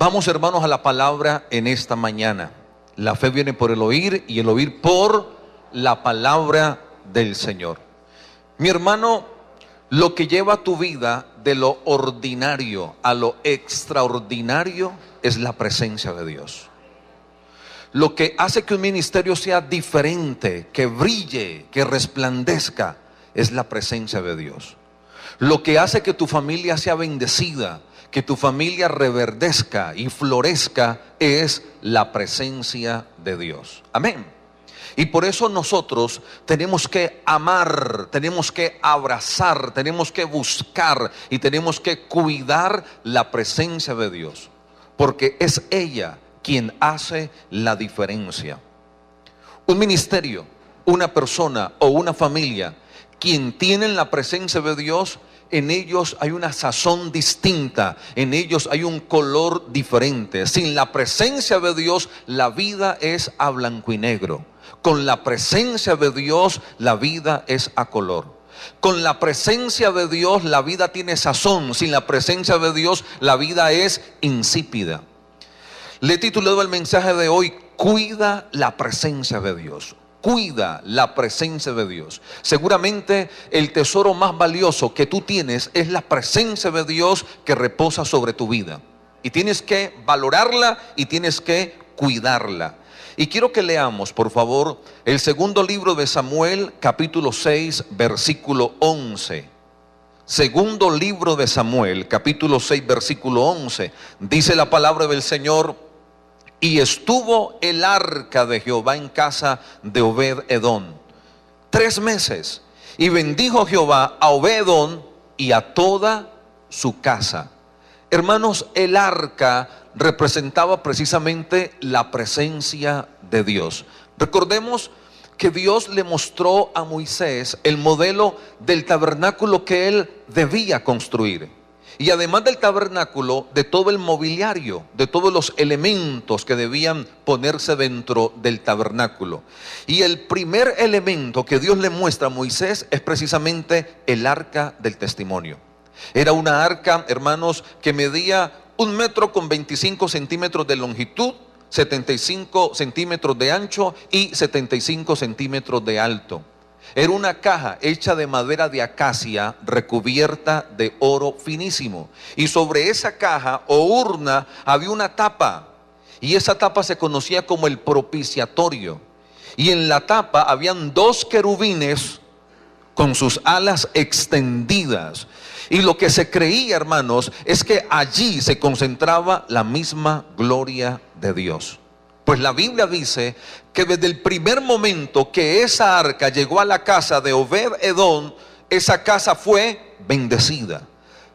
Vamos, hermanos, a la palabra en esta mañana. La fe viene por el oír y el oír por la palabra del Señor. Mi hermano, lo que lleva tu vida de lo ordinario a lo extraordinario es la presencia de Dios. Lo que hace que un ministerio sea diferente, que brille, que resplandezca, es la presencia de Dios. Lo que hace que tu familia sea bendecida, que tu familia reverdezca y florezca, es la presencia de Dios. Amén. Y por eso nosotros tenemos que amar, tenemos que abrazar, tenemos que buscar y tenemos que cuidar la presencia de Dios, porque es ella quien hace la diferencia. Un ministerio, una persona o una familia, quien tienen la presencia de Dios, en ellos hay una sazón distinta, en ellos hay un color diferente. Sin la presencia de Dios, la vida es a blanco y negro. Con la presencia de Dios, la vida es a color. Con la presencia de Dios, la vida tiene sazón. Sin la presencia de Dios, la vida es insípida. Le he titulado el mensaje de hoy: cuida la presencia de Dios. Cuida la presencia de Dios. Seguramente el tesoro más valioso que tú tienes es la presencia de Dios que reposa sobre tu vida. Y tienes que valorarla y tienes que cuidarla. Y quiero que leamos, por favor, el segundo libro de Samuel, capítulo 6, versículo 11. Segundo libro de Samuel, capítulo 6, versículo 11. Dice la palabra del Señor: y estuvo el arca de Jehová en casa de Obed-edom 3 meses, y bendijo Jehová a Obed-edom y a toda su casa. Hermanos, el arca representaba precisamente la presencia de Dios. Recordemos que Dios le mostró a Moisés el modelo del tabernáculo que él debía construir. Y además del tabernáculo, de todo el mobiliario, de todos los elementos que debían ponerse dentro del tabernáculo. Y el primer elemento que Dios le muestra a Moisés es precisamente el arca del testimonio. Era una arca, hermanos, que medía 1 metro con 25 centímetros de longitud, 75 centímetros de ancho y 75 centímetros de alto. Era una caja hecha de madera de acacia recubierta de oro finísimo. Y sobre esa caja o urna había una tapa. Y esa tapa se conocía como el propiciatorio. Y en la tapa habían 2 querubines con sus alas extendidas. Y lo que se creía, hermanos, es que allí se concentraba la misma gloria de Dios. Pues la Biblia dice que desde el primer momento que esa arca llegó a la casa de Obed-edom, esa casa fue bendecida.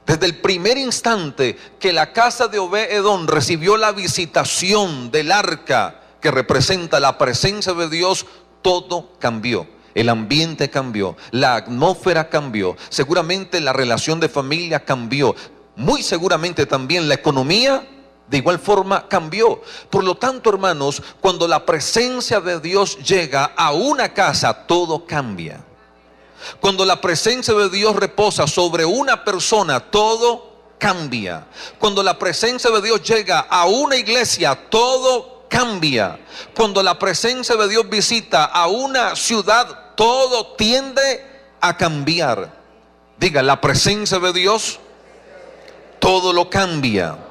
Desde el primer instante que la casa de Obed-edom recibió la visitación del arca, que representa la presencia de Dios, todo cambió. El ambiente cambió, la atmósfera cambió, seguramente la relación de familia cambió, muy seguramente también la economía de igual forma cambió. Por lo tanto, hermanos, cuando la presencia de Dios llega a una casa, todo cambia. Cuando la presencia de Dios reposa sobre una persona, todo cambia. Cuando la presencia de Dios llega a una iglesia, todo cambia. Cuando la presencia de Dios visita a una ciudad, todo tiende a cambiar. Diga, la presencia de Dios todo lo cambia.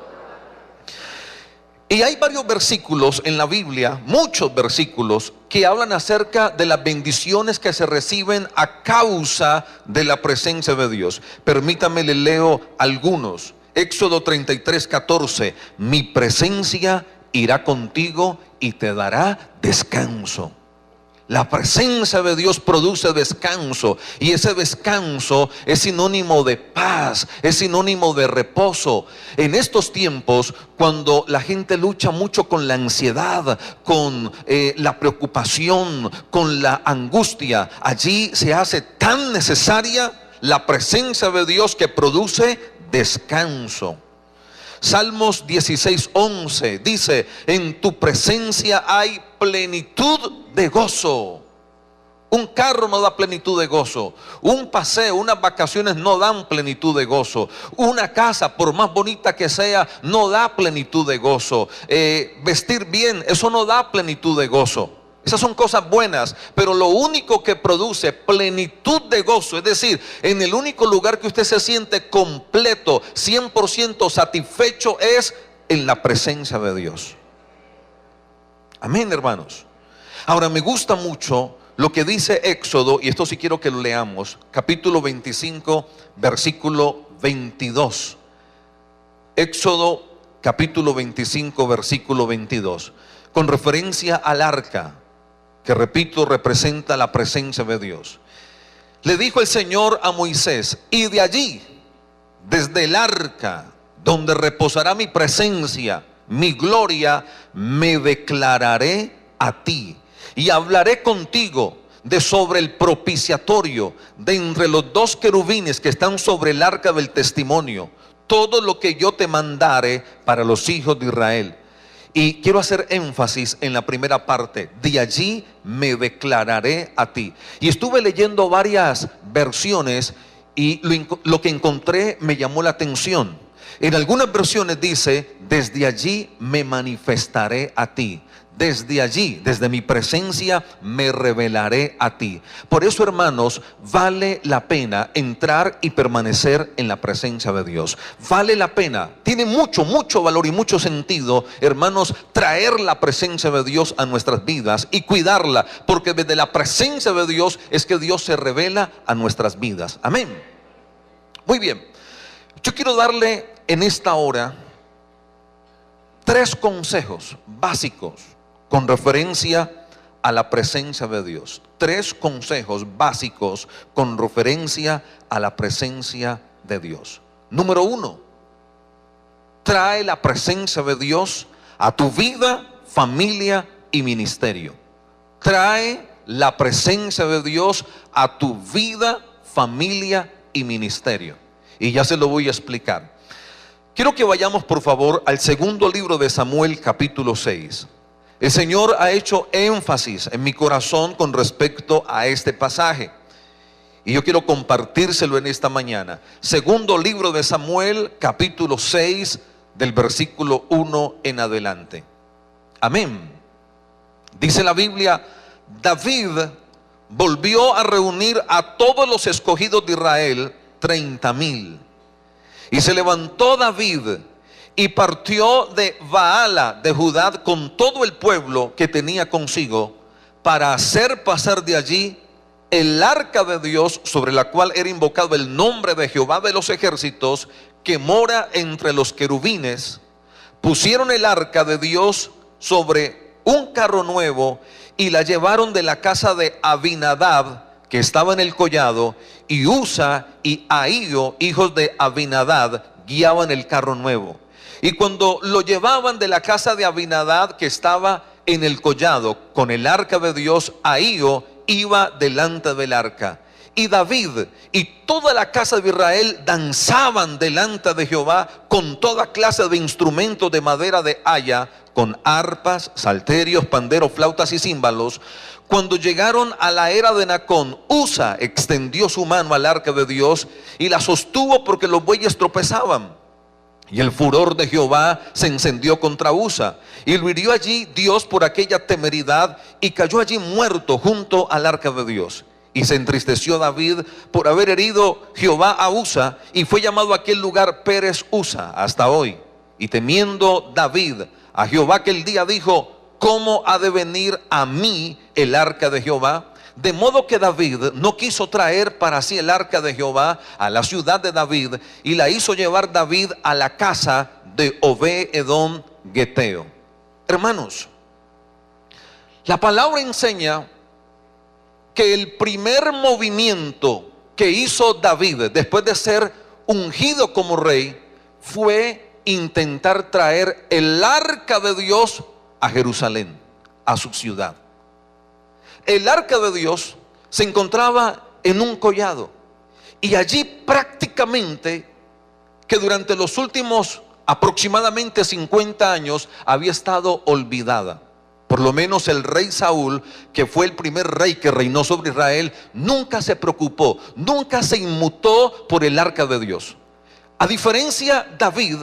Y hay varios versículos en la Biblia, muchos versículos, que hablan acerca de las bendiciones que se reciben a causa de la presencia de Dios. Permítame, le leo algunos. Éxodo 33:14. Mi presencia irá contigo y te dará descanso. La presencia de Dios produce descanso, y ese descanso es sinónimo de paz, es sinónimo de reposo. En estos tiempos, cuando la gente lucha mucho con la ansiedad, con la preocupación, con la angustia, allí se hace tan necesaria la presencia de Dios que produce descanso. Salmos 16:11 dice: en tu presencia hay plenitud de gozo. Un carro no da plenitud de gozo. Un paseo, unas vacaciones no dan plenitud de gozo. Una casa, por más bonita que sea, no da plenitud de gozo. Vestir bien, eso no da plenitud de gozo. Esas son cosas buenas, pero lo único que produce plenitud de gozo, es decir, en el único lugar que usted se siente completo, 100% satisfecho, es en la presencia de Dios. Amén, hermanos. Ahora, me gusta mucho lo que dice Éxodo, y esto sí quiero que lo leamos, capítulo 25, versículo 22. Éxodo, capítulo 25, versículo 22. Con referencia al arca, que repito, representa la presencia de Dios. Le dijo el Señor a Moisés: y de allí, desde el arca, donde reposará mi presencia, mi gloria, me declararé a ti. Y hablaré contigo de sobre el propiciatorio, de entre los dos querubines que están sobre el arca del testimonio, todo lo que yo te mandare para los hijos de Israel. Y quiero hacer énfasis en la primera parte: de allí me declararé a ti. Y estuve leyendo varias versiones y lo que encontré me llamó la atención. En algunas versiones dice: desde allí me manifestaré a ti. Desde allí, desde mi presencia, me revelaré a ti. Por eso, hermanos, vale la pena entrar y permanecer en la presencia de Dios. Vale la pena, tiene mucho valor y mucho sentido, hermanos, traer la presencia de Dios a nuestras vidas y cuidarla, porque desde la presencia de Dios es que Dios se revela a nuestras vidas. Amén. Muy bien, yo quiero darle en esta hora 3 consejos básicos con referencia a la presencia de Dios. 3 consejos básicos con referencia a la presencia de Dios. Número 1, trae la presencia de Dios a tu vida, familia y ministerio. Trae la presencia de Dios a tu vida, familia y ministerio. Y ya se lo voy a explicar. Quiero que vayamos, por favor, al segundo libro de Samuel, capítulo 6. El Señor ha hecho énfasis en mi corazón con respecto a este pasaje, y yo quiero compartírselo en esta mañana. Segundo libro de Samuel, capítulo 6, del versículo 1 en adelante. Amén. Dice la Biblia: David volvió a reunir a todos los escogidos de Israel, 30,000. Y se levantó David y partió de Baala de Judá con todo el pueblo que tenía consigo, para hacer pasar de allí el arca de Dios, sobre la cual era invocado el nombre de Jehová de los ejércitos, que mora entre los querubines. Pusieron el arca de Dios sobre un carro nuevo y la llevaron de la casa de Abinadab, que estaba en el collado, y Usa y Ahío, hijos de Abinadab, guiaban el carro nuevo. Y cuando lo llevaban de la casa de Abinadab, que estaba en el collado, con el arca de Dios, Ahío iba delante del arca. Y David y toda la casa de Israel danzaban delante de Jehová con toda clase de instrumentos de madera de haya, con arpas, salterios, panderos, flautas y címbalos. Cuando llegaron a la era de Nacón, Usa extendió su mano al arca de Dios y la sostuvo, porque los bueyes tropezaban. Y el furor de Jehová se encendió contra Usa, y lo hirió allí Dios por aquella temeridad, y cayó allí muerto junto al arca de Dios. Y se entristeció David por haber herido Jehová a Usa, y fue llamado aquel lugar Pérez Usa hasta hoy. Y temiendo David a Jehová aquel día, dijo: ¿cómo ha de venir a mí el arca de Jehová? De modo que David no quiso traer para sí el arca de Jehová a la ciudad de David, y la hizo llevar David a la casa de Obed-edom Geteo. Hermanos, la palabra enseña que el primer movimiento que hizo David después de ser ungido como rey fue intentar traer el arca de Dios a Jerusalén, a su ciudad. El arca de Dios se encontraba en un collado, y allí prácticamente que durante los últimos aproximadamente 50 años había estado olvidada. Por lo menos el rey Saúl, que fue el primer rey que reinó sobre Israel, nunca se preocupó, nunca se inmutó por el arca de Dios. A diferencia, David,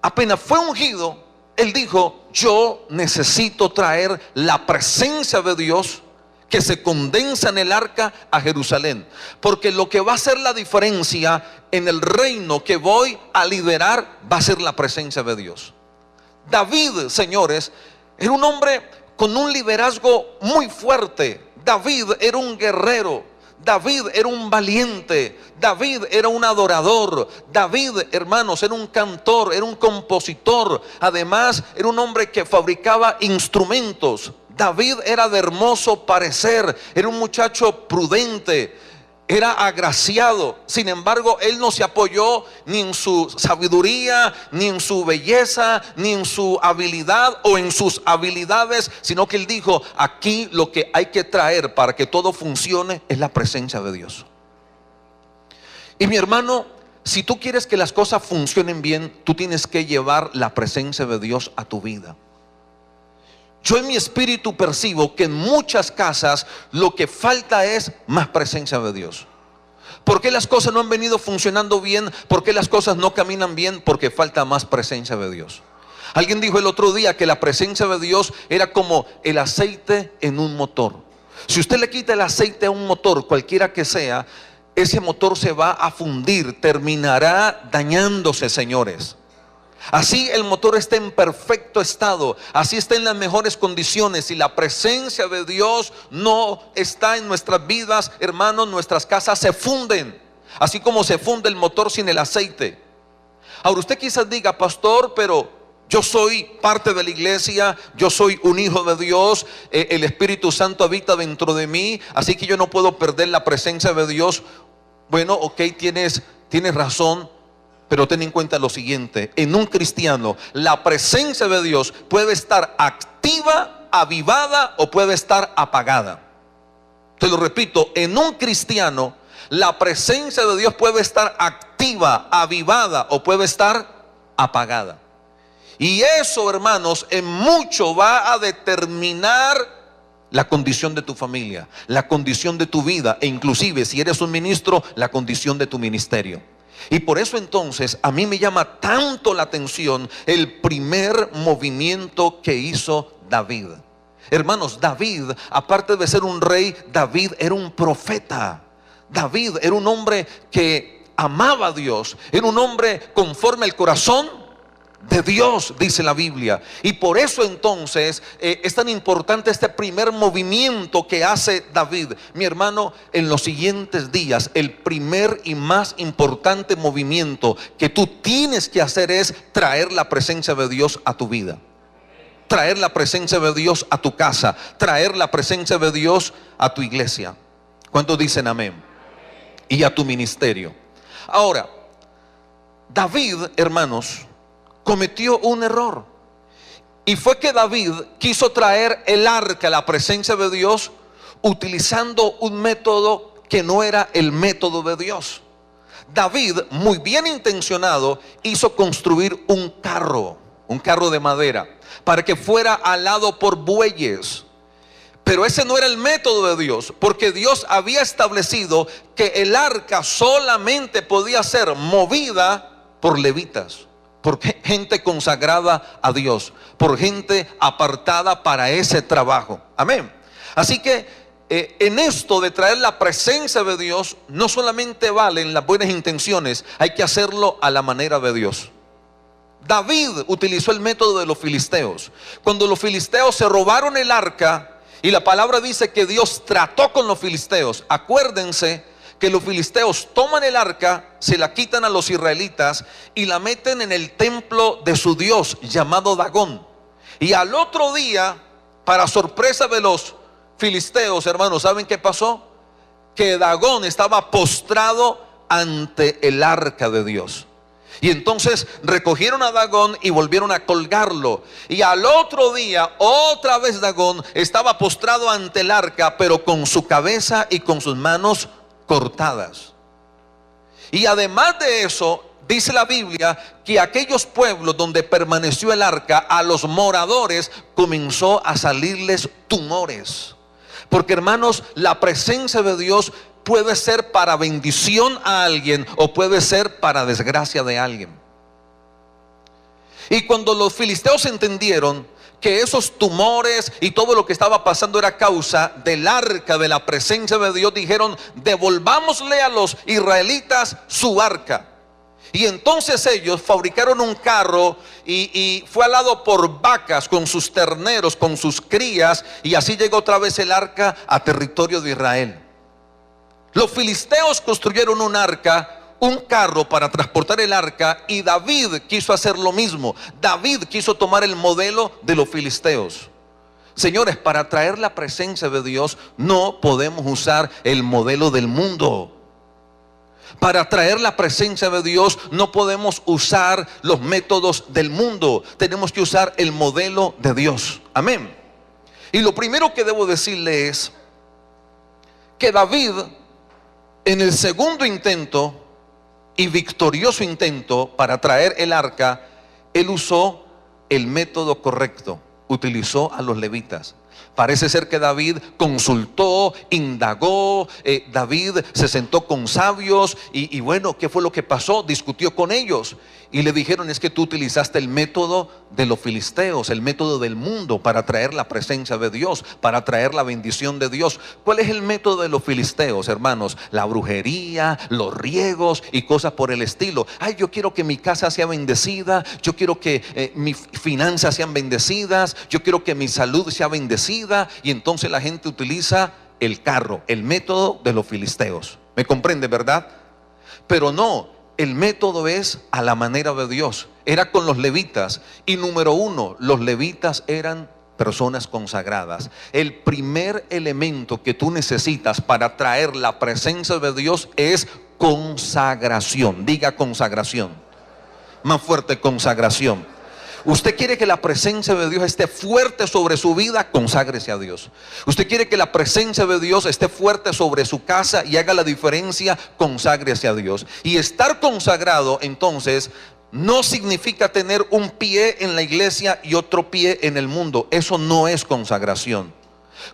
apenas fue ungido, él dijo: yo necesito traer la presencia de Dios que se condensa en el arca a Jerusalén, porque lo que va a hacer la diferencia en el reino que voy a liderar va a ser la presencia de Dios. David, señores, era un hombre con un liderazgo muy fuerte. David era un guerrero. David era un valiente. David era un adorador. David, hermanos, era un cantor, era un compositor. Además, era un hombre que fabricaba instrumentos. David era de hermoso parecer. Era un muchacho prudente. Era agraciado. Sin embargo, él no se apoyó ni en su sabiduría, ni en su belleza, ni en su habilidad o en sus habilidades, sino que él dijo: aquí lo que hay que traer para que todo funcione es la presencia de Dios. Y mi hermano, si tú quieres que las cosas funcionen bien, tú tienes que llevar la presencia de Dios a tu vida. Yo en mi espíritu percibo que en muchas casas lo que falta es más presencia de Dios. ¿Por qué las cosas no han venido funcionando bien? ¿Por qué las cosas no caminan bien? Porque falta más presencia de Dios. Alguien dijo el otro día que la presencia de Dios era como el aceite en un motor. Si usted le quita el aceite a un motor, cualquiera que sea, ese motor se va a fundir, terminará dañándose, señores. Así el motor está en perfecto estado, así está en las mejores condiciones. Si la presencia de Dios no está en nuestras vidas, hermanos, nuestras casas se funden, así como se funde el motor sin el aceite. Ahora usted quizás diga: pastor, pero yo soy parte de la iglesia, yo soy un hijo de Dios, el Espíritu Santo habita dentro de mí, así que yo no puedo perder la presencia de Dios. Bueno, ok, tienes razón. Pero ten en cuenta lo siguiente: en un cristiano la presencia de Dios puede estar activa, avivada o puede estar apagada. Te lo repito, en un cristiano la presencia de Dios puede estar activa, avivada o puede estar apagada. Y eso, hermanos, en mucho va a determinar la condición de tu familia, la condición de tu vida e inclusive, si eres un ministro, la condición de tu ministerio. Y por eso entonces a mí me llama tanto la atención el primer movimiento que hizo David. Hermanos, David, aparte de ser un rey, David era un profeta. David era un hombre que amaba a Dios, era un hombre conforme al corazón de Dios, dice la Biblia. Y por eso entonces es tan importante este primer movimiento que hace David. Mi hermano, en los siguientes días el primer y más importante movimiento que tú tienes que hacer es traer la presencia de Dios a tu vida, traer la presencia de Dios a tu casa, traer la presencia de Dios a tu iglesia. ¿Cuántos dicen amén? Y a tu ministerio. Ahora, David, hermanos, cometió un error. Y fue que David quiso traer el arca, la presencia de Dios, utilizando un método que no era el método de Dios. David, muy bien intencionado, hizo construir un carro de madera, para que fuera alado por bueyes. Pero ese no era el método de Dios, porque Dios había establecido que el arca solamente podía ser movida por levitas, por gente consagrada a Dios, por gente apartada para ese trabajo. Amén. Así que en esto de traer la presencia de Dios, no solamente valen las buenas intenciones, hay que hacerlo a la manera de Dios. David utilizó el método de los filisteos. Cuando los filisteos se robaron el arca, y la palabra dice que Dios trató con los filisteos. Acuérdense que los filisteos toman el arca, se la quitan a los israelitas y la meten en el templo de su dios llamado Dagón. Y al otro día, para sorpresa de los filisteos, hermanos, ¿saben qué pasó? Que Dagón estaba postrado ante el arca de Dios. Y entonces recogieron a Dagón y volvieron a colgarlo. Y al otro día, otra vez Dagón estaba postrado ante el arca, pero con su cabeza y con sus manos cortadas. Y además de eso, dice la Biblia que aquellos pueblos donde permaneció el arca, a los moradores comenzó a salirles tumores. Porque, hermanos, la presencia de Dios puede ser para bendición a alguien o puede ser para desgracia de alguien. Y cuando los filisteos entendieron que esos tumores y todo lo que estaba pasando era causa del arca, de la presencia de Dios, dijeron: devolvámosle a los israelitas su arca. Y entonces ellos fabricaron un carro y fue alado por vacas con sus terneros, con sus crías, y así llegó otra vez el arca a territorio de Israel. Los filisteos construyeron un arca, un carro para transportar el arca, y David quiso hacer lo mismo. David quiso tomar el modelo de los filisteos. Señores, para traer la presencia de Dios no podemos usar el modelo del mundo. Para traer la presencia de Dios no podemos usar los métodos del mundo. Tenemos que usar el modelo de Dios. Amén. Y lo primero que debo decirle es que David, en el segundo intento y victorioso intento para traer el arca, él usó el método correcto. Utilizó a los levitas. Parece ser que David consultó, indagó, David se sentó con sabios y bueno, ¿qué fue lo que pasó? Discutió con ellos y le dijeron: es que tú utilizaste el método de los filisteos, el método del mundo para traer la presencia de Dios, para traer la bendición de Dios. ¿Cuál es el método de los filisteos, hermanos? La brujería, los riegos y cosas por el estilo. Ay, yo quiero que mi casa sea bendecida, yo quiero que mis finanzas sean bendecidas, yo quiero que mi salud sea bendecida. Y entonces la gente utiliza el carro, el método de los filisteos. ¿Me comprende, verdad? Pero no, el método es a la manera de Dios. Era con los levitas. Y número uno, los levitas eran personas consagradas. El primer elemento que tú necesitas para traer la presencia de Dios es consagración. Diga consagración. Más fuerte, consagración. Usted quiere que la presencia de Dios esté fuerte sobre su vida, conságrese a Dios. Usted quiere que la presencia de Dios esté fuerte sobre su casa y haga la diferencia, conságrese a Dios. Y estar consagrado, entonces, no significa tener un pie en la iglesia y otro pie en el mundo. Eso no es consagración.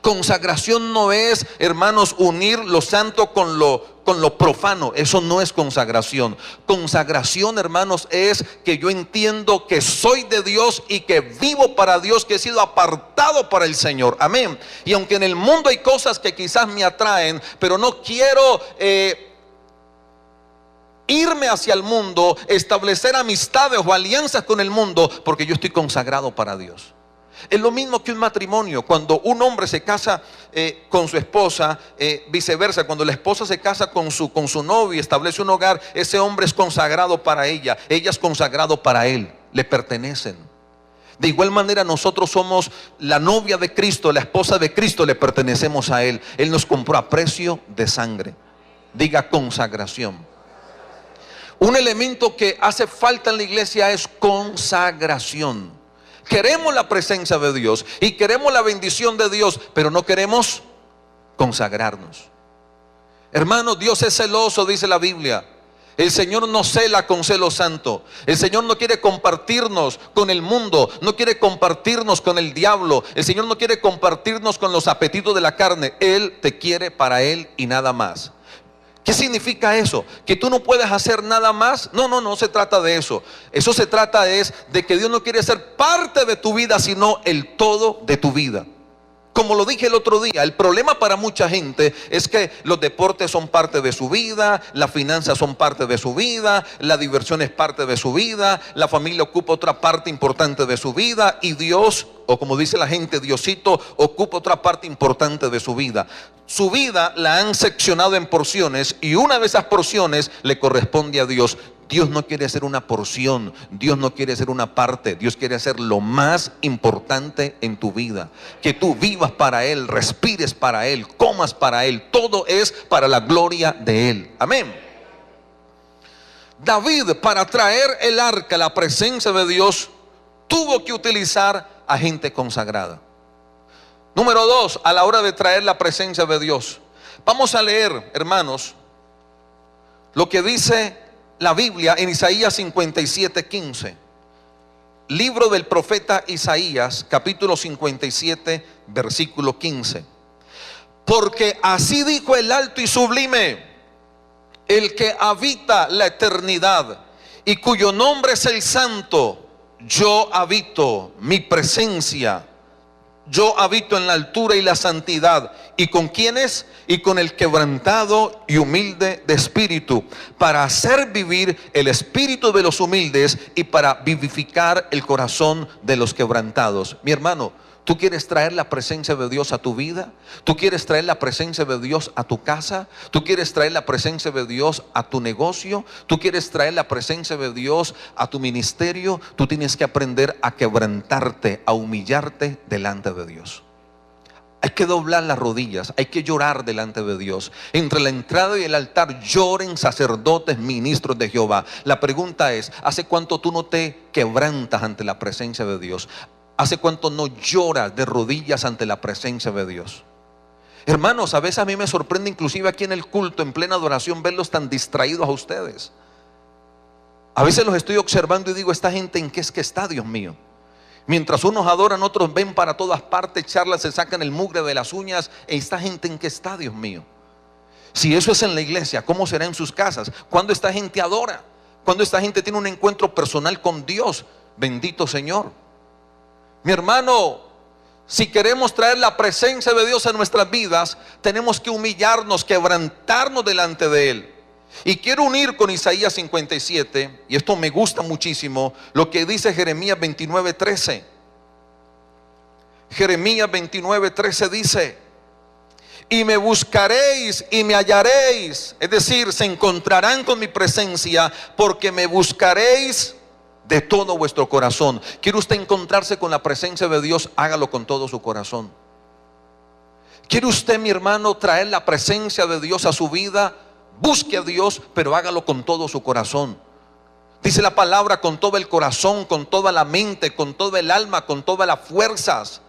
Consagración no es, hermanos, unir lo santo con lo profano. Eso no es consagración. Consagración, hermanos, es que yo entiendo que soy de Dios y que vivo para Dios, que he sido apartado para el Señor. Amén. Y aunque en el mundo hay cosas que quizás me atraen, pero no quiero irme hacia el mundo, establecer amistades o alianzas con el mundo, porque yo estoy consagrado para Dios. Es lo mismo que un matrimonio. Cuando un hombre se casa con su esposa, viceversa, cuando la esposa se casa con su novio y establece un hogar, ese hombre es consagrado para ella, ella es consagrado para él, le pertenecen. De igual manera nosotros somos la novia de Cristo, la esposa de Cristo, le pertenecemos a Él. Él nos compró a precio de sangre. Diga consagración. Un elemento que hace falta en la iglesia es consagración. Queremos la presencia de Dios y queremos la bendición de Dios, pero no queremos consagrarnos. Hermano, Dios es celoso, dice la Biblia. El Señor no cela con celo santo. El Señor no quiere compartirnos con el mundo, no quiere compartirnos con el diablo. El Señor no quiere compartirnos con los apetitos de la carne. Él te quiere para Él y nada más. ¿Qué significa eso? ¿Que tú no puedes hacer nada más? No se trata de eso. Eso se trata de que Dios no quiere ser parte de tu vida, sino el todo de tu vida. Como lo dije el otro día, el problema para mucha gente es que los deportes son parte de su vida, las finanzas son parte de su vida, la diversión es parte de su vida, la familia ocupa otra parte importante de su vida y Dios, o como dice la gente, Diosito, ocupa otra parte importante de su vida. Su vida la han seccionado en porciones y una de esas porciones le corresponde a Dios. Dios no quiere ser una porción, Dios no quiere ser una parte, Dios quiere ser lo más importante en tu vida. Que tú vivas para Él, respires para Él, comas para Él, todo es para la gloria de Él. Amén. David, para traer el arca, la presencia de Dios, tuvo que utilizar a gente consagrada. Número 2, a la hora de traer la presencia de Dios. Vamos a leer, hermanos, lo que dice la Biblia en Isaías 57:15. Libro del profeta Isaías, capítulo 57, versículo 15. Porque así dijo el alto y sublime, el que habita la eternidad y cuyo nombre es el Santo: yo habito, mi presencia, yo habito en la altura y la santidad. ¿Y con quién es? Y con el quebrantado y humilde de espíritu, para hacer vivir el espíritu de los humildes y para vivificar el corazón de los quebrantados. Mi hermano, ¿tú quieres traer la presencia de Dios a tu vida? ¿Tú quieres traer la presencia de Dios a tu casa? ¿Tú quieres traer la presencia de Dios a tu negocio? ¿Tú quieres traer la presencia de Dios a tu ministerio? Tú tienes que aprender a quebrantarte, a humillarte delante de Dios. Hay que doblar las rodillas, hay que llorar delante de Dios. Entre la entrada y el altar lloren sacerdotes, ministros de Jehová. La pregunta es, ¿hace cuánto tú no te quebrantas ante la presencia de Dios? ¿Hace cuánto no lloras de rodillas ante la presencia de Dios? Hermanos, a veces a mí me sorprende, inclusive aquí en el culto, en plena adoración, verlos tan distraídos a ustedes. A veces los estoy observando y digo, ¿esta gente en qué es que está, Dios mío? Mientras unos adoran, otros ven para todas partes, charlas, se sacan el mugre de las uñas. ¿Esta gente en qué está, Dios mío? Si eso es en la iglesia, ¿cómo será en sus casas? ¿Cuándo esta gente adora? ¿Cuándo esta gente tiene un encuentro personal con Dios? Bendito Señor. Mi hermano, si queremos traer la presencia de Dios a nuestras vidas, tenemos que humillarnos, quebrantarnos delante de Él. Y quiero unir con Isaías 57, y esto me gusta muchísimo, lo que dice Jeremías 29:13. Jeremías 29:13 dice: y me buscaréis y me hallaréis, es decir, se encontrarán con mi presencia, porque me buscaréis de todo vuestro corazón. ¿Quiere usted encontrarse con la presencia de Dios? Hágalo con todo su corazón. ¿Quiere usted, mi hermano, traer la presencia de Dios a su vida? Busque a Dios, pero hágalo con todo su corazón. Dice la palabra: con todo el corazón, con toda la mente, con toda el alma, con todas las fuerzas.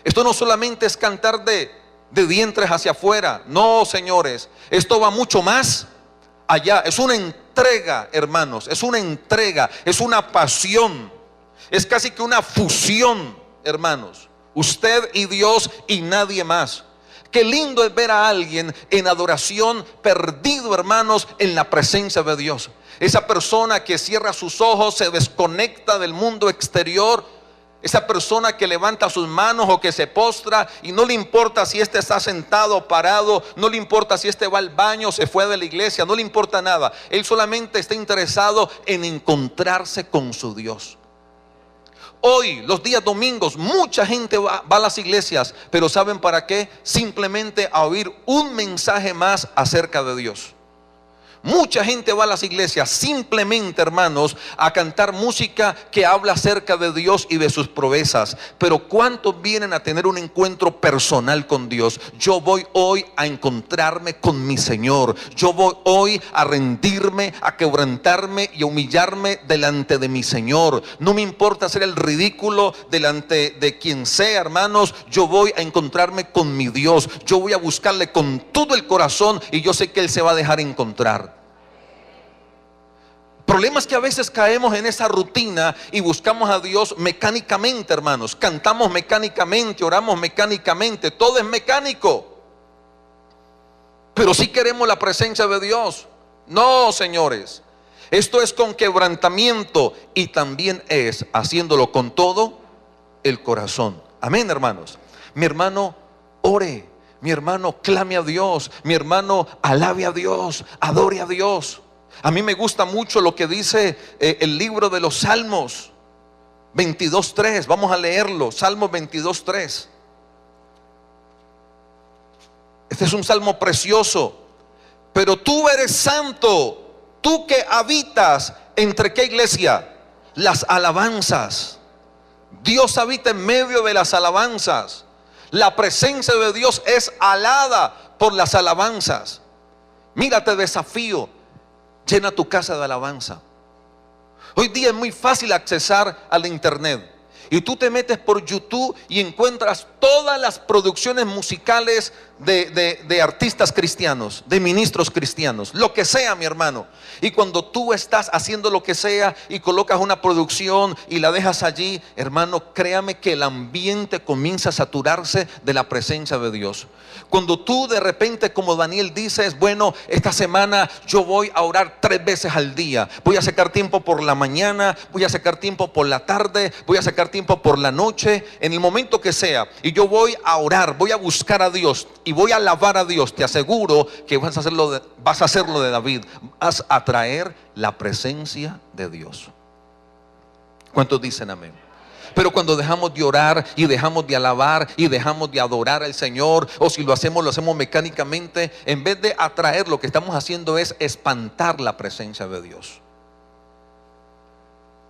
Esto no solamente es cantar de vientres hacia afuera. No, señores, esto va mucho más allá. Es una entrega, hermanos, es una entrega, es una pasión, es casi que una fusión, hermanos. Usted y Dios y nadie más. Qué lindo es ver a alguien en adoración, perdido, hermanos, en la presencia de Dios. Esa persona que cierra sus ojos, se desconecta del mundo exterior. Esa persona que levanta sus manos o que se postra y no le importa si este está sentado o parado, no le importa si este va al baño, se fue de la iglesia, no le importa nada. Él solamente está interesado en encontrarse con su Dios. Hoy, los días domingos, mucha gente va a las iglesias, pero ¿saben para qué? Simplemente a oír un mensaje más acerca de Dios. Mucha gente va a las iglesias simplemente, hermanos, a cantar música que habla acerca de Dios y de sus proezas. Pero ¿cuántos vienen a tener un encuentro personal con Dios? Yo voy hoy a encontrarme con mi Señor. Yo voy hoy a rendirme, a quebrantarme y a humillarme delante de mi Señor. No me importa hacer el ridículo delante de quien sea, hermanos. Yo voy a encontrarme con mi Dios. Yo voy a buscarle con todo el corazón y yo sé que Él se va a dejar encontrar. El problema es que a veces caemos en esa rutina y buscamos a Dios mecánicamente, hermanos. Cantamos mecánicamente, oramos mecánicamente, todo es mecánico. Pero si queremos la presencia de Dios. No, señores. Esto es con quebrantamiento y también es haciéndolo con todo el corazón. Amén, hermanos. Mi hermano, ore. Mi hermano, clame a Dios. Mi hermano, alabe a Dios, adore a Dios. A mí me gusta mucho lo que dice el libro de los Salmos 22:3. Vamos a leerlo. Salmos 22:3. Este es un salmo precioso. Pero tú eres santo, tú que habitas entre ¿qué iglesia? Las alabanzas. Dios habita en medio de las alabanzas. La presencia de Dios es alada por las alabanzas. Mira, te desafío. Llena tu casa de alabanza. Hoy día es muy fácil accesar al internet Y tú te metes por YouTube y encuentras todas las producciones musicales de artistas cristianos, de ministros cristianos, lo que sea, mi hermano. Y cuando tú estás haciendo lo que sea y colocas una producción y la dejas allí, hermano, créame que el ambiente comienza a saturarse de la presencia de Dios. Cuando tú de repente, como Daniel dices, bueno, esta semana yo voy a orar 3 veces al día. Voy a sacar tiempo por la mañana, voy a sacar tiempo por la tarde, voy a sacar tiempo por la noche, en el momento que sea. Y yo voy a orar, voy a buscar a Dios y voy a alabar a Dios. Te aseguro que vas a hacerlo de David. Vas a traer la presencia de Dios. ¿Cuántos dicen amén? Pero cuando dejamos de orar y dejamos de alabar y dejamos de adorar al Señor, o si lo hacemos mecánicamente, en vez de atraer, lo que estamos haciendo es espantar la presencia de Dios.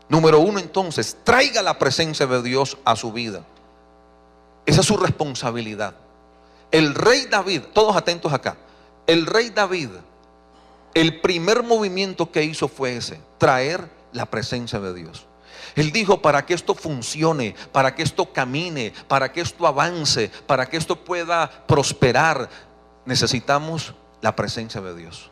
Número 1, entonces, traiga la presencia de Dios a su vida. Esa es su responsabilidad. El rey David, todos atentos acá, el rey David, el primer movimiento que hizo fue ese, traer la presencia de Dios. Él dijo, para que esto funcione, para que esto camine, para que esto avance, para que esto pueda prosperar, necesitamos la presencia de Dios.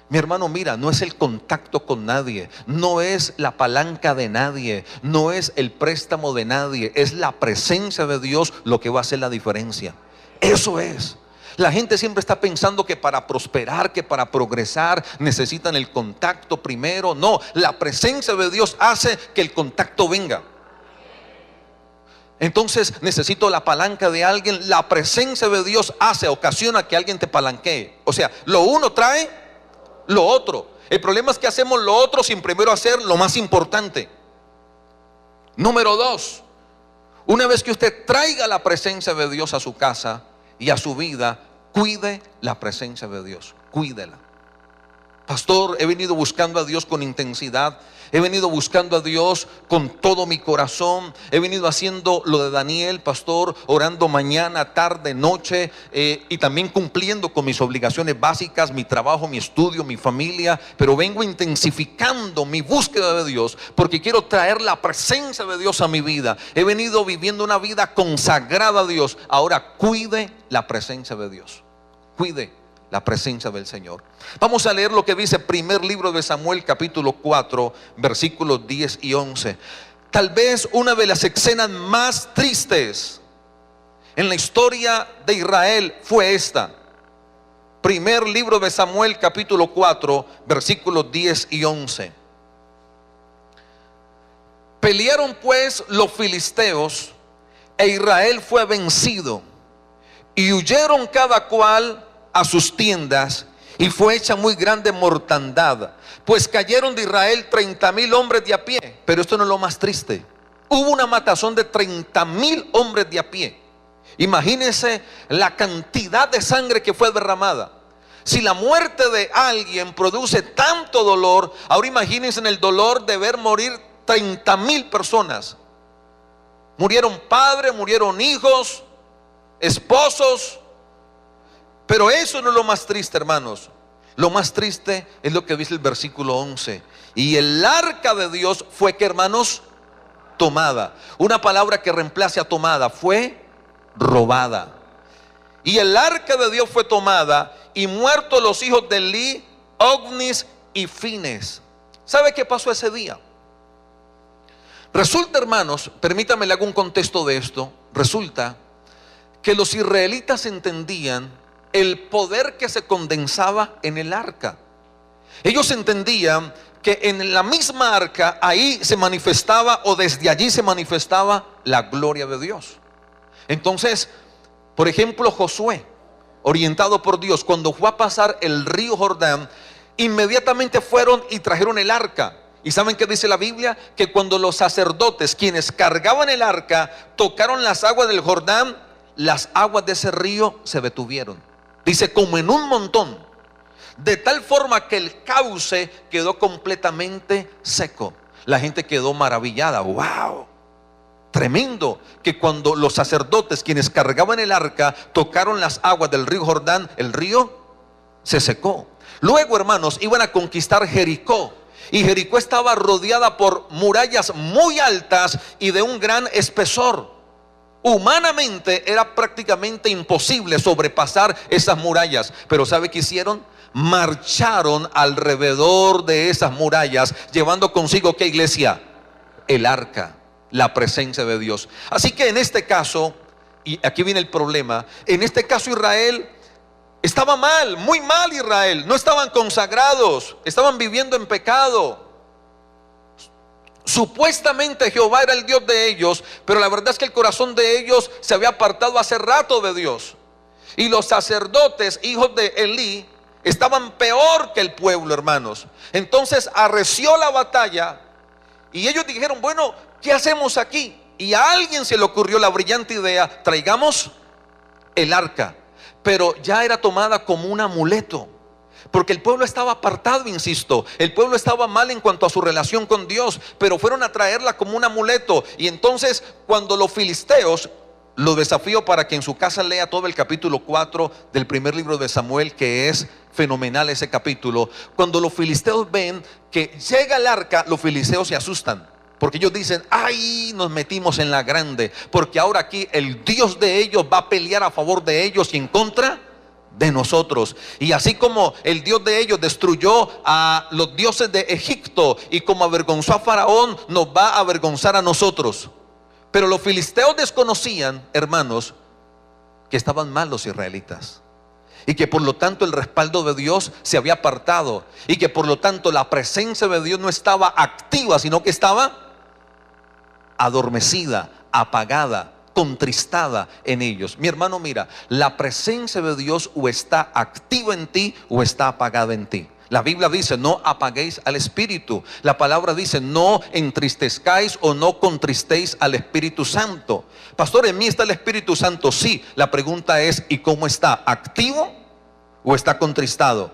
Mi hermano, mira, no es el contacto con nadie, no es la palanca de nadie, no es el préstamo de nadie, es la presencia de Dios lo que va a hacer la diferencia. Eso es. La gente siempre está pensando que para prosperar, que para progresar necesitan el contacto primero. No, la presencia de Dios hace que el contacto venga. Entonces necesito la palanca de alguien. La presencia de Dios ocasiona que alguien te palanquee. O sea, lo uno trae lo otro. El problema es que hacemos lo otro sin primero hacer lo más importante. Número 2, una vez que usted traiga la presencia de Dios a su casa y a su vida, cuide la presencia de Dios, cuídela. Pastor, he venido buscando a Dios con intensidad, he venido buscando a Dios con todo mi corazón, he venido haciendo lo de Daniel, pastor, orando mañana, tarde, noche, y también cumpliendo con mis obligaciones básicas, mi trabajo, mi estudio, mi familia, pero vengo intensificando mi búsqueda de Dios porque quiero traer la presencia de Dios a mi vida. He venido viviendo una vida consagrada a Dios. Ahora cuide la presencia de Dios, cuide la presencia del Señor. Vamos a leer lo que dice primer libro de Samuel, capítulo 4, versículos 10 y 11. Tal vez una de las escenas más tristes en la historia de Israel fue esta. Primer libro de Samuel, capítulo 4, versículos 10 y 11. Pelearon pues los filisteos e Israel fue vencido, y huyeron cada cual a sus tiendas, y fue hecha muy grande mortandad, pues cayeron de Israel 30,000 hombres de a pie. Pero esto no es lo más triste. Hubo una matazón de 30,000 hombres de a pie. Imagínense la cantidad de sangre que fue derramada. Si la muerte de alguien produce tanto dolor, ahora imagínense en el dolor de ver morir 30,000 personas. Murieron padres, murieron hijos, esposos. Pero eso no es lo más triste, hermanos. Lo más triste es lo que dice el versículo 11. Y el arca de Dios fue, ¿qué, hermanos? Tomada. Una palabra que reemplace a tomada, fue robada. Y el arca de Dios fue tomada, y muertos los hijos de Eli, Ognis y Fines. ¿Sabe qué pasó ese día? Resulta, hermanos, permítame le hago un contexto de esto. Resulta que los israelitas entendían el poder que se condensaba en el arca. Ellos entendían que en la misma arca, ahí se manifestaba, o desde allí se manifestaba la gloria de Dios. Entonces, por ejemplo, Josué, orientado por Dios, cuando fue a pasar el río Jordán, inmediatamente fueron y trajeron el arca. ¿Y saben qué dice la Biblia? Que cuando los sacerdotes, quienes cargaban el arca, tocaron las aguas del Jordán, las aguas de ese río se detuvieron. Dice, como en un montón, de tal forma que el cauce quedó completamente seco. La gente quedó maravillada. ¡Wow! Tremendo, que cuando los sacerdotes, quienes cargaban el arca, tocaron las aguas del río Jordán, el río se secó. Luego, hermanos, iban a conquistar Jericó. Y Jericó estaba rodeada por murallas muy altas y de un gran espesor. Humanamente era prácticamente imposible sobrepasar esas murallas. Pero ¿sabe qué hicieron? Marcharon alrededor de esas murallas, llevando consigo, ¿qué, iglesia? El arca, la presencia de Dios. Así que en este caso, y aquí viene el problema, en este caso Israel estaba mal, muy mal Israel. No estaban consagrados, estaban viviendo en pecado. Supuestamente Jehová era el Dios de ellos, pero la verdad es que el corazón de ellos se había apartado hace rato de Dios. Y los sacerdotes, hijos de Elí, estaban peor que el pueblo, hermanos. Entonces arreció la batalla y ellos dijeron, bueno, ¿qué hacemos aquí? Y a alguien se le ocurrió la brillante idea, traigamos el arca. Pero ya era tomada como un amuleto, porque el pueblo estaba apartado, insisto. El pueblo estaba mal en cuanto a su relación con Dios, pero fueron a traerla como un amuleto. Y entonces cuando los filisteos, lo desafío para que en su casa lea todo el capítulo 4 del primer libro de Samuel, que es fenomenal ese capítulo. Cuando los filisteos ven que llega el arca, los filisteos se asustan, porque ellos dicen, ay, nos metimos en la grande, porque ahora aquí el Dios de ellos va a pelear a favor de ellos y en contra de nosotros. Y así como el Dios de ellos destruyó a los dioses de Egipto y como avergonzó a Faraón, nos va a avergonzar a nosotros. Pero los filisteos desconocían, hermanos, que estaban mal los israelitas, y que por lo tanto el respaldo de Dios se había apartado, y que por lo tanto la presencia de Dios no estaba activa, sino que estaba adormecida, apagada, contristada en ellos. Mi hermano, mira, la presencia de Dios o está activa en ti o está apagada en ti. La Biblia dice, no apaguéis al Espíritu. La palabra dice, no entristezcáis o no contristéis al Espíritu Santo. Pastor, ¿en mí está el Espíritu Santo? Sí. La pregunta es, ¿y cómo está? ¿Activo o está contristado?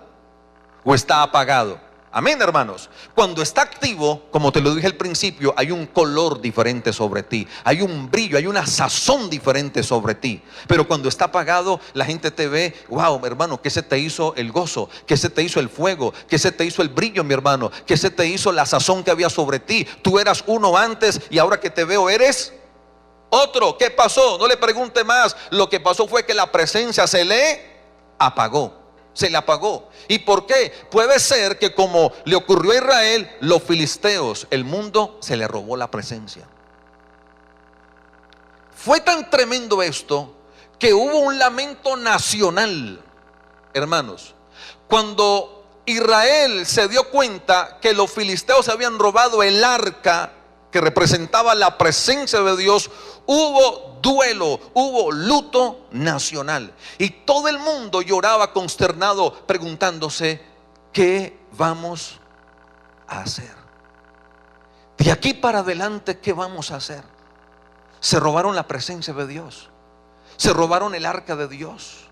¿O está apagado? Amén, hermanos. Cuando está activo, como te lo dije al principio, hay un color diferente sobre ti, hay un brillo, hay una sazón diferente sobre ti. Pero cuando está apagado, la gente te ve, wow, hermano, ¿qué se te hizo el gozo? ¿Qué se te hizo el fuego? ¿Qué se te hizo el brillo, mi hermano? ¿Qué se te hizo la sazón que había sobre ti? Tú eras uno antes y ahora que te veo eres otro. ¿Qué pasó? No le pregunte más. Lo que pasó fue que la presencia se le apagó. Se le apagó. ¿Y por qué? Puede ser que como le ocurrió a Israel, los filisteos, el mundo se le robó la presencia. Fue tan tremendo esto que hubo un lamento nacional, hermanos. Cuando Israel se dio cuenta que los filisteos habían robado el arca que representaba la presencia de Dios, hubo duelo, hubo luto nacional. Y todo el mundo lloraba consternado, preguntándose, ¿qué vamos a hacer? De aquí para adelante, ¿qué vamos a hacer? Se robaron la presencia de Dios, se robaron el arca de Dios.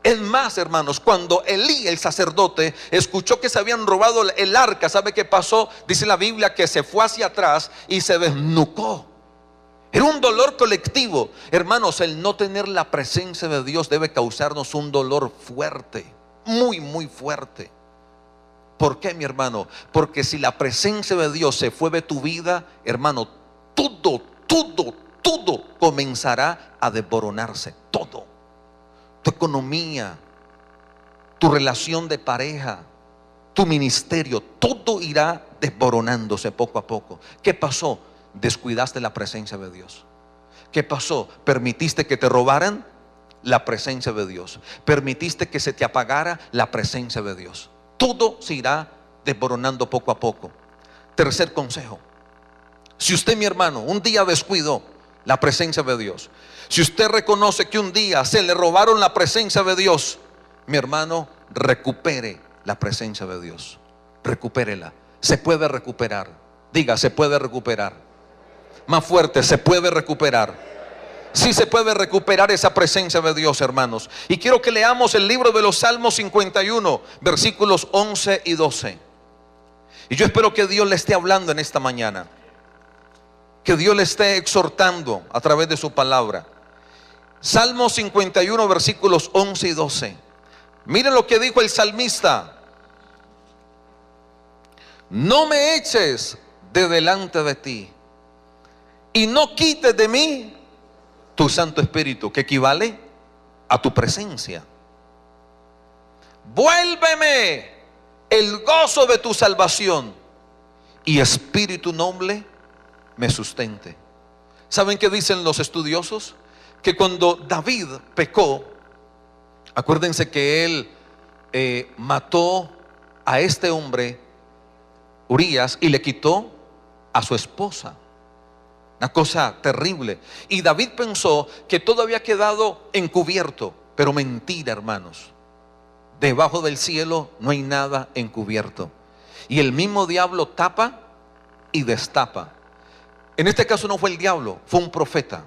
Es más, hermanos, cuando Elí, el sacerdote, escuchó que se habían robado el arca, ¿sabe qué pasó? Dice la Biblia que se fue hacia atrás y se desnucó. Era un dolor colectivo. Hermanos, el no tener la presencia de Dios debe causarnos un dolor fuerte, muy, muy fuerte. ¿Por qué, mi hermano? Porque si la presencia de Dios se fue de tu vida, hermano, todo comenzará a desboronarse. Todo. Tu economía, tu relación de pareja, tu ministerio, todo irá desboronándose poco a poco. ¿Qué pasó? Descuidaste la presencia de Dios. ¿Qué pasó? Permitiste que te robaran la presencia de Dios. Permitiste que se te apagara la presencia de Dios. Todo se irá desboronando poco a poco. Tercer consejo: si usted, mi hermano, un día descuidó la presencia de Dios, si usted reconoce que un día se le robaron la presencia de Dios, mi hermano, recupere la presencia de Dios. Recupérela. Se puede recuperar. Diga, se puede recuperar. Más fuerte, se puede recuperar. Sí, se puede recuperar esa presencia de Dios, hermanos. Y quiero que leamos el libro de los Salmos 51, versículos 11 y 12. Y yo espero que Dios le esté hablando en esta mañana, que Dios le esté exhortando a través de su palabra. Salmo 51, versículos 11 y 12. Miren lo que dijo el salmista: no me eches de delante de ti y no quites de mí tu Santo Espíritu, que equivale a tu presencia. Vuélveme el gozo de tu salvación y espíritu noble me sustente. ¿Saben qué dicen los estudiosos? Que cuando David pecó, acuérdense que él mató a este hombre Urías y le quitó a su esposa. Una cosa terrible. Y David pensó que todo había quedado encubierto, pero mentira, hermanos. Debajo del cielo no hay nada encubierto. Y el mismo diablo tapa y destapa. En este caso no fue el diablo, fue un profeta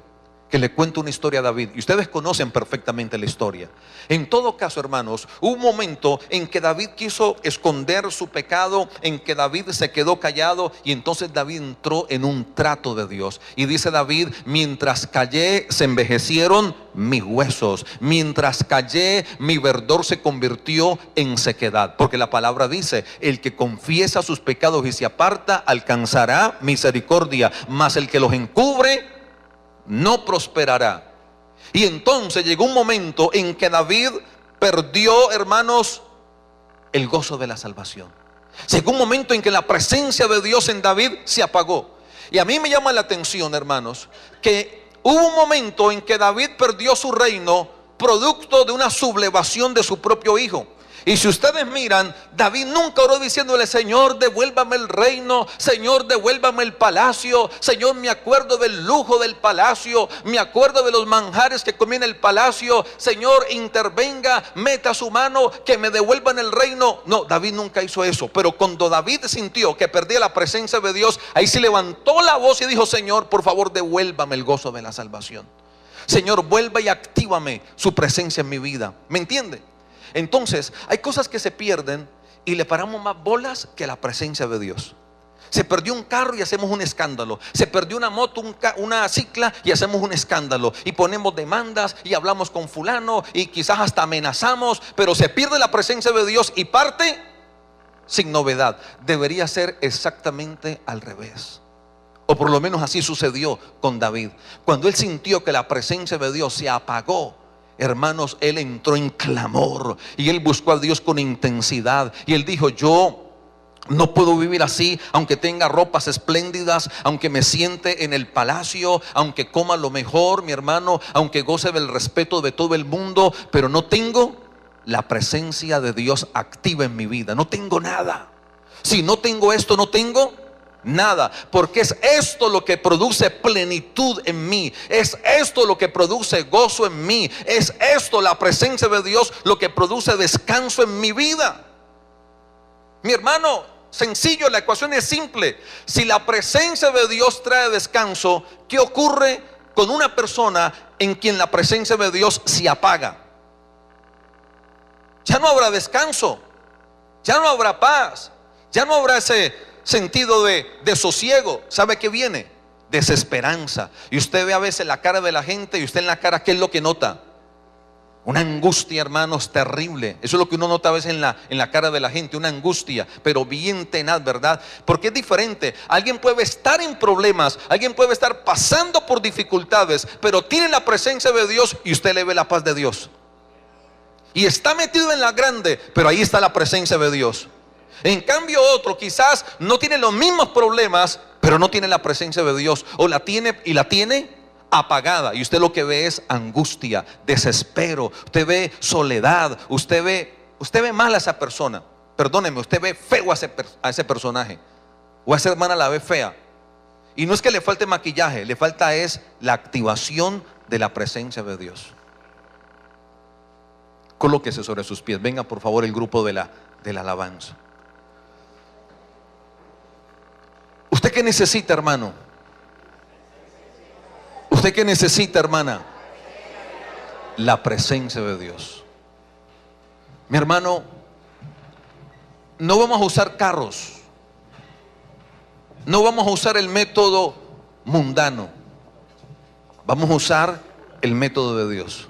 que le cuenta una historia a David. Y ustedes conocen perfectamente la historia. En todo caso, hermanos, hubo un momento en que David quiso esconder su pecado, en que David se quedó callado, y entonces David entró en un trato de Dios. Y dice David: mientras callé se envejecieron mis huesos, mientras callé mi verdor se convirtió en sequedad. Porque la palabra dice: el que confiesa sus pecados y se aparta alcanzará misericordia, mas el que los encubre no prosperará. Y entonces llegó un momento en que David perdió, hermanos, el gozo de la salvación. Llegó un momento en que la presencia de Dios en David se apagó. Y a mí me llama la atención, hermanos, que hubo un momento en que David perdió su reino producto de una sublevación de su propio hijo. Y si ustedes miran, David nunca oró diciéndole: Señor, devuélvame el reino, Señor, devuélvame el palacio, Señor, me acuerdo del lujo del palacio, me acuerdo de los manjares que comí en el palacio, Señor, intervenga, meta su mano, que me devuelvan el reino. No, David nunca hizo eso. Pero cuando David sintió que perdía la presencia de Dios, ahí sí levantó la voz y dijo: Señor, por favor, devuélvame el gozo de la salvación. Señor, vuelva y actívame su presencia en mi vida. ¿Me entiende? Entonces, hay cosas que se pierden y le paramos más bolas que la presencia de Dios. Se perdió un carro y hacemos un escándalo. Se perdió una moto, una cicla, y hacemos un escándalo. Y ponemos demandas y hablamos con fulano y quizás hasta amenazamos. Pero se pierde la presencia de Dios y parte sin novedad. Debería ser exactamente al revés. O por lo menos así sucedió con David. Cuando él sintió que la presencia de Dios se apagó, hermanos, él entró en clamor y él buscó a Dios con intensidad. Y él dijo: yo no puedo vivir así, aunque tenga ropas espléndidas, aunque me siente en el palacio, aunque coma lo mejor, mi hermano, aunque goce del respeto de todo el mundo, pero no tengo la presencia de Dios activa en mi vida. No tengo nada. Si no tengo esto, no tengo nada, porque es esto lo que produce plenitud en mí, es esto lo que produce gozo en mí, es esto, la presencia de Dios, lo que produce descanso en mi vida. Mi hermano, sencillo, la ecuación es simple. Si la presencia de Dios trae descanso, ¿qué ocurre con una persona en quien la presencia de Dios se apaga? Ya no habrá descanso, ya no habrá paz, ya no habrá ese sentido de sosiego. ¿Sabe qué viene? Desesperanza. Y usted ve a veces la cara de la gente, y usted en la cara, ¿qué es lo que nota? Una angustia, hermanos, terrible. Eso es lo que uno nota a veces en la cara de la gente, una angustia, pero bien tenaz, ¿verdad? Porque es diferente. Alguien puede estar en problemas, alguien puede estar pasando por dificultades, pero tiene la presencia de Dios y usted le ve la paz de Dios. Y está metido en la grande, pero ahí está la presencia de Dios. En cambio, otro quizás no tiene los mismos problemas, pero no tiene la presencia de Dios, o la tiene y la tiene apagada, y usted lo que ve es angustia, desespero, usted ve soledad, usted ve mal a esa persona. Perdóneme, usted ve feo a ese personaje, o a esa hermana la ve fea. Y no es que le falte maquillaje, le falta es la activación de la presencia de Dios. Colóquese sobre sus pies. Venga por favor el grupo de la alabanza. ¿Usted qué necesita, hermano? ¿Usted qué necesita, hermana? La presencia de Dios. Mi hermano, no vamos a usar carros, no vamos a usar el método mundano, vamos a usar el método de Dios.